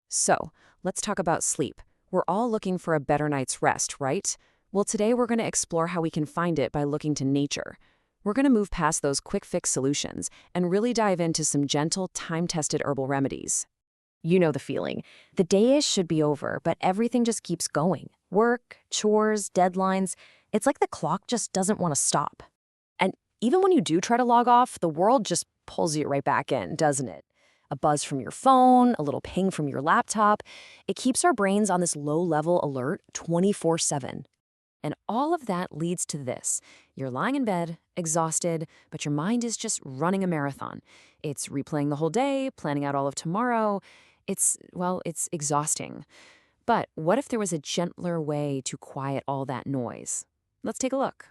So, let's talk about sleep. We're all looking for a better night's rest, right? Well, today we're going to explore how we can find it by looking to nature. We're going to move past those quick fix solutions and really dive into some gentle, time-tested herbal remedies. You know the feeling. The day-ish should be over, but everything just keeps going. Work, chores, deadlines. It's like the clock just doesn't want to stop. And even when you do try to log off, the world just pulls you right back in, doesn't it? A buzz from your phone, a little ping from your laptop. It keeps our brains on this low-level alert 24/7. And all of that leads to this. You're lying in bed, exhausted, but your mind is just running a marathon. It's replaying the whole day, planning out all of tomorrow. It's exhausting. But what if there was a gentler way to quiet all that noise? Let's take a look.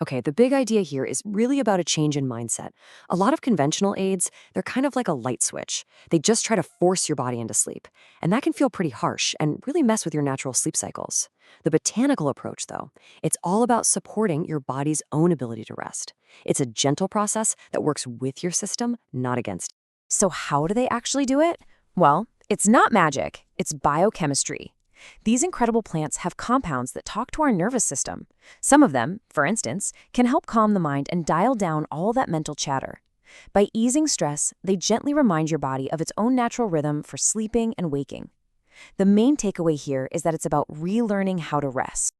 Okay, the big idea here is really about a change in mindset. A lot of conventional aids, they're kind of like a light switch. They just try to force your body into sleep. And that can feel pretty harsh and really mess with your natural sleep cycles. The botanical approach, though, it's all about supporting your body's own ability to rest. It's a gentle process that works with your system, not against it. So how do they actually do it? Well, it's not magic, it's biochemistry. These incredible plants have compounds that talk to our nervous system. Some of them, for instance, can help calm the mind and dial down all that mental chatter. By easing stress, they gently remind your body of its own natural rhythm for sleeping and waking. The main takeaway here is that it's about relearning how to rest.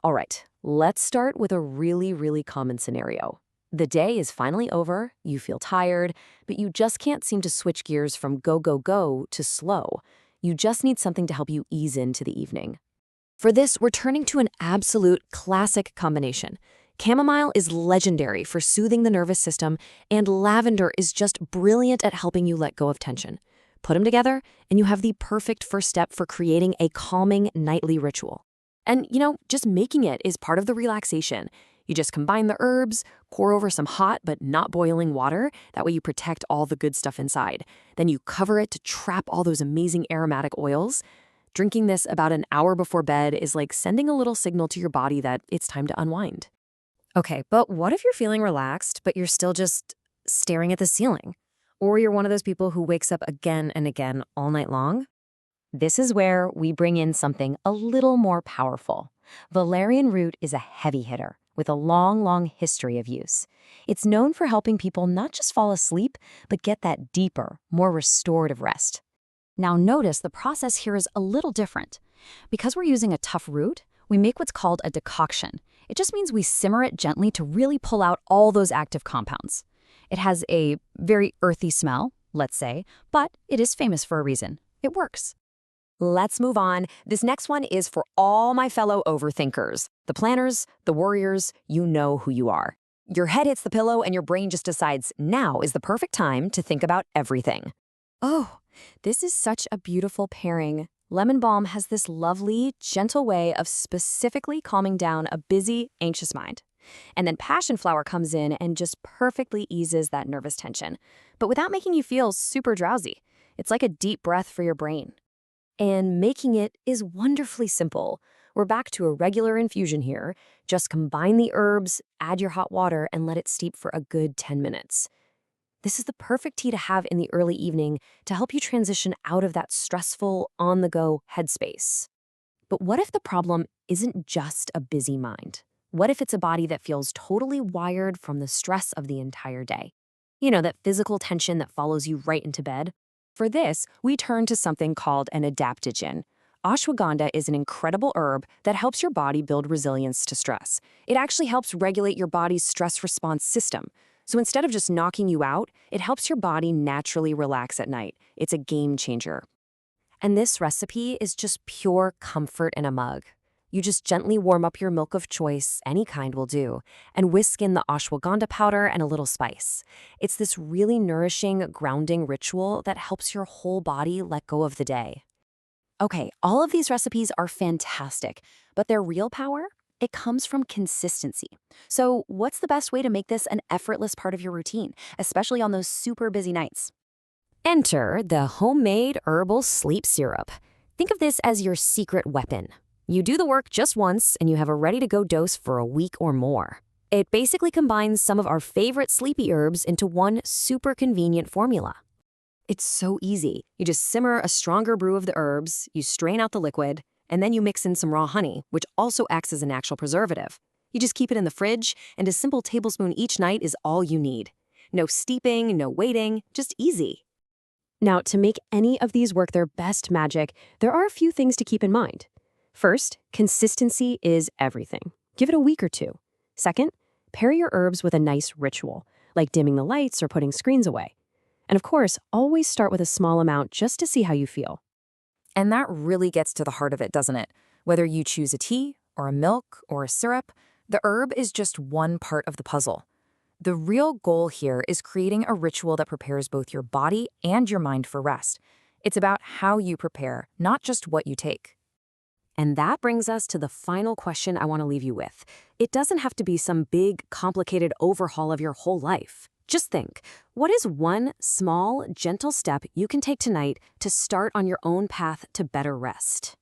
All right, let's start with a really common scenario. The day is finally over, you feel tired, but you just can't seem to switch gears from go to slow. You just need something to help you ease into the evening. For this, we're turning to an absolute classic combination. Chamomile is legendary for soothing the nervous system, and lavender is just brilliant at helping you let go of tension. Put them together, and you have the perfect first step for creating a calming nightly ritual. And, just making it is part of the relaxation. You just combine the herbs, pour over some hot but not boiling water. That way you protect all the good stuff inside. Then you cover it to trap all those amazing aromatic oils. Drinking this about an hour before bed is like sending a little signal to your body that it's time to unwind. Okay, but what if you're feeling relaxed, but you're still just staring at the ceiling? Or you're one of those people who wakes up again and again all night long? This is where we bring in something a little more powerful. Valerian root is a heavy hitter with a long history of use. It's known for helping people not just fall asleep, but get that deeper, more restorative rest. Now notice the process here is a little different. Because we're using a tough root, we make what's called a decoction. It just means we simmer it gently to really pull out all those active compounds. It has a very earthy smell, let's say, but it is famous for a reason. It works. Let's move on. This next one is for all my fellow overthinkers. The planners, the worriers, you know who you are. Your head hits the pillow and your brain just decides now is the perfect time to think about everything. Oh, this is such a beautiful pairing. Lemon balm has this lovely, gentle way of specifically calming down a busy, anxious mind. And then passionflower comes in and just perfectly eases that nervous tension, but without making you feel super drowsy. It's like a deep breath for your brain. And making it is wonderfully simple. We're back to a regular infusion here. Just combine the herbs, add your hot water, and let it steep for a good 10 minutes. This is the perfect tea to have in the early evening to help you transition out of that stressful, on-the-go headspace. But what if the problem isn't just a busy mind? What if it's a body that feels totally wired from the stress of the entire day? You know, that physical tension that follows you right into bed? For this, we turn to something called an adaptogen. Ashwagandha is an incredible herb that helps your body build resilience to stress. It actually helps regulate your body's stress response system. So instead of just knocking you out, it helps your body naturally relax at night. It's a game changer. And this recipe is just pure comfort in a mug. You just gently warm up your milk of choice, any kind will do, and whisk in the ashwagandha powder and a little spice. It's this really nourishing, grounding ritual that helps your whole body let go of the day. Okay, all of these recipes are fantastic, but their real power? It comes from consistency. So what's the best way to make this an effortless part of your routine, especially on those super busy nights? Enter the homemade herbal sleep syrup. Think of this as your secret weapon. You do the work just once and you have a ready-to-go dose for a week or more. It basically combines some of our favorite sleepy herbs into one super convenient formula. It's so easy. You just simmer a stronger brew of the herbs, you strain out the liquid, and then you mix in some raw honey, which also acts as a natural preservative. You just keep it in the fridge, and a simple tablespoon each night is all you need. No steeping, no waiting, just easy. Now, to make any of these work their best magic, there are a few things to keep in mind. First, consistency is everything. Give it a week or two. Second, pair your herbs with a nice ritual, like dimming the lights or putting screens away. And of course, always start with a small amount just to see how you feel. And that really gets to the heart of it, doesn't it? Whether you choose a tea, or a milk, or a syrup, the herb is just one part of the puzzle. The real goal here is creating a ritual that prepares both your body and your mind for rest. It's about how you prepare, not just what you take. And that brings us to the final question I want to leave you with. It doesn't have to be some big, complicated overhaul of your whole life. Just think, what is one small, gentle step you can take tonight to start on your own path to better rest?